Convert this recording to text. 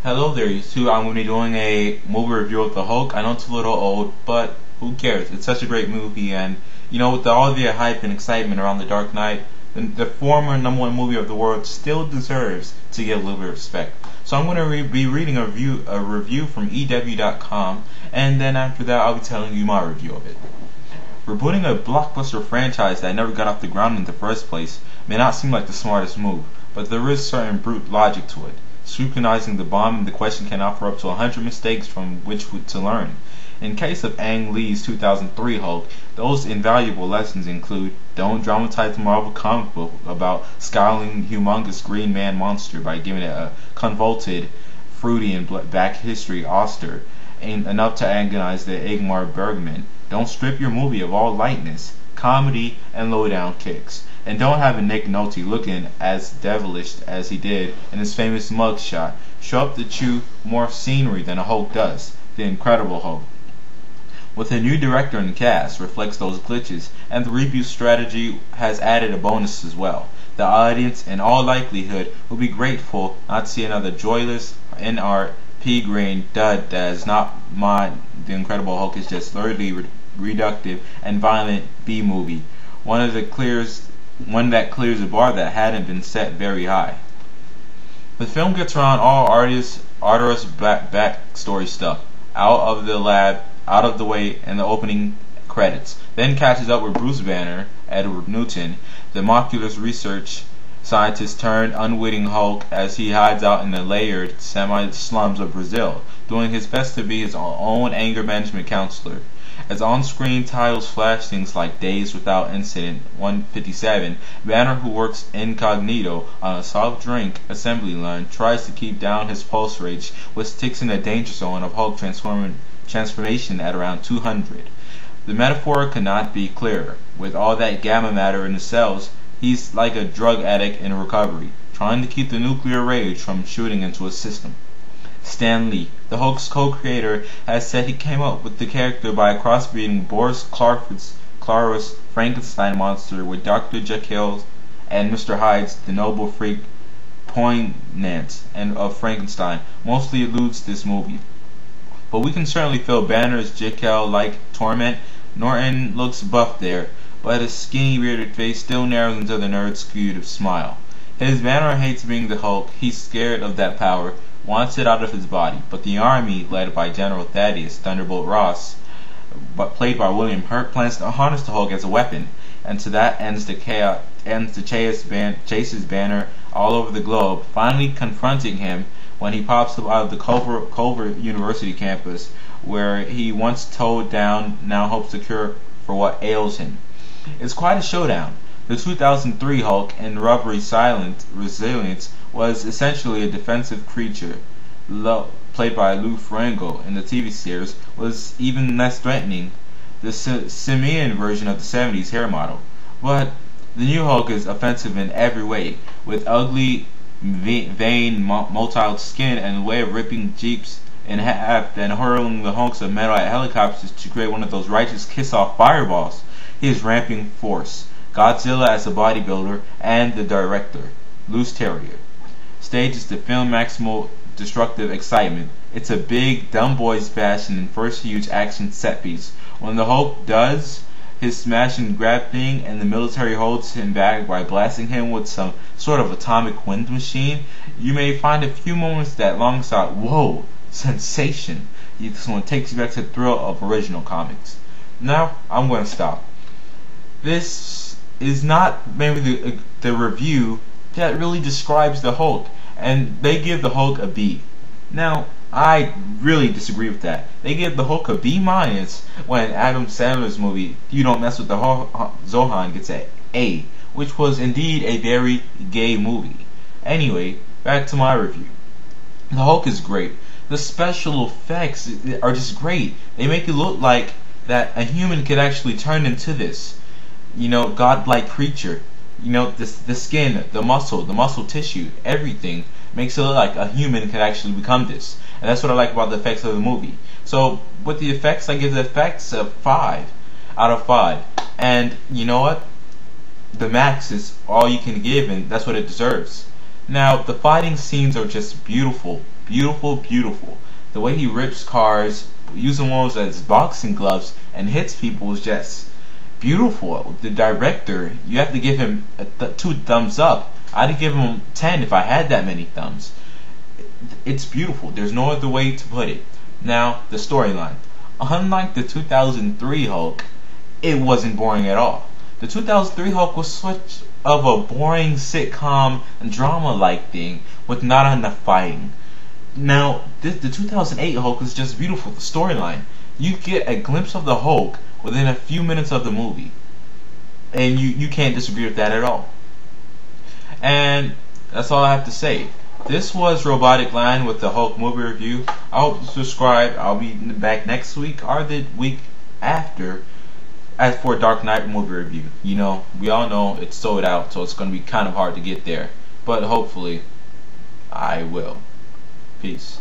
Hello there, you two. I'm going to be doing a movie review of The Hulk. I know it's a little old, but who cares? It's such a great movie, and with all the hype and excitement around The Dark Knight, the former #1 movie of the world still deserves to get a little bit of respect. So I'm going to be reading a review from EW.com, and then after that I'll be telling you my review of it. Rebooting a blockbuster franchise that never got off the ground in the first place may not seem like the smartest move, but there is certain brute logic to it. Scrutinizing the bomb in the question can offer up to 100 mistakes from which to learn. In case of Ang Lee's 2003 Hulk, those invaluable lessons include: don't dramatize the Marvel comic book about scowling humongous green man monster by giving it a convoluted, fruity and back history Oster, ain't enough to agonize the Ingmar Bergman. Don't strip your movie of all lightness, comedy, and low-down kicks. And don't have a Nick Nolte looking as devilish as he did in his famous mugshot. Show up to chew more scenery than a Hulk does, the Incredible Hulk. With a new director and cast reflects those glitches, and the reboot strategy has added a bonus as well. The audience, in all likelihood, will be grateful not to see another joyless, NRP green dud that is not mine. The Incredible Hulk is just literally reductive and violent B movie. One that clears a bar that hadn't been set very high. The film gets around all arduous backstory stuff out of the way in the opening credits, then catches up with Bruce Banner, Edward Newton, the molecular research scientist turned unwitting Hulk, as he hides out in the layered semi-slums of Brazil, doing his best to be his own anger management counselor. As on-screen titles flash things like Days Without Incident 157, Banner, who works incognito on a soft drink assembly line, tries to keep down his pulse rate, which sticks in the danger zone of Hulk transformation at around 200. The metaphor could not be clearer. With all that gamma matter in the cells, he's like a drug addict in recovery, trying to keep the nuclear rage from shooting into his system. Stan Lee, the Hulk's co-creator, has said he came up with the character by crossbreeding Boris Karloff's Frankenstein monster with Dr. Jekyll and Mr. Hyde's the noble freak poignance and of Frankenstein mostly eludes this movie. But we can certainly feel Banner's Jekyll-like torment. Norton looks buff there, but his skinny bearded face still narrows into the nerd-skewed smile. His Banner hates being the Hulk. He's scared of that power, wants it out of his body, but the army, led by General Thaddeus Thunderbolt Ross, played by William Hurt, plans to harness the Hulk as a weapon, and to that ends the chases Banner all over the globe, finally confronting him when he pops up out of the Culver University campus, where he once towed down now hopes to cure for what ails him. It's quite a showdown. The 2003 Hulk, in rubbery silent resilience, was essentially a defensive creature. Played by Lou Ferrigno in the TV series, was even less threatening, the simian version of the 70s hair model. But the new Hulk is offensive in every way, with ugly, vain, motile skin and a way of ripping jeeps in half, then hurling the hunks of metal at helicopters to create one of those righteous kiss-off fireballs. He is ramping force. Godzilla as a bodybuilder, and the director, Loose Terrier, stages the film maximal destructive excitement. It's a big, dumb boys bash and first huge action set piece. When the Hulk does his smash and grab thing, and the military holds him back by blasting him with some sort of atomic wind machine, you may find a few moments that long sought whoa sensation. This one takes you back to the thrill of original comics. Now I'm going to stop. This is not maybe the review that really describes the Hulk, and they give the Hulk a B. Now, I really disagree with that. They give the Hulk a B- when Adam Sandler's movie You Don't Mess with the Zohan gets an A, which was indeed a very gay movie. Anyway, back to my review. The Hulk is great. The special effects are just great. They make it look like that a human could actually turn into this, godlike creature. The skin, the muscle tissue, everything makes it look like a human could actually become this. And that's what I like about the effects of the movie. So with the effects, I give the effects a 5 out of 5. And you know what? The max is all you can give, and that's what it deserves. Now, the fighting scenes are just beautiful, beautiful, beautiful. The way he rips cars, using those as boxing gloves, and hits people is just beautiful. The director, you have to give him 2 thumbs up. I'd give him 10 if I had that many thumbs. It's beautiful. There's no other way to put it. Now, the storyline. Unlike the 2003 Hulk, it wasn't boring at all. The 2003 Hulk was such of a boring sitcom and drama-like thing with not enough fighting. Now, the 2008 Hulk is just beautiful. The storyline. You get a glimpse of the Hulk within a few minutes of the movie. And you can't disagree with that at all. And that's all I have to say. This was Robotic Lion with the Hulk movie review. I hope you subscribe. I'll be back next week or the week after as for Dark Knight movie review. You know, we all know it's sold out, so it's going to be kind of hard to get there. But hopefully, I will. Peace.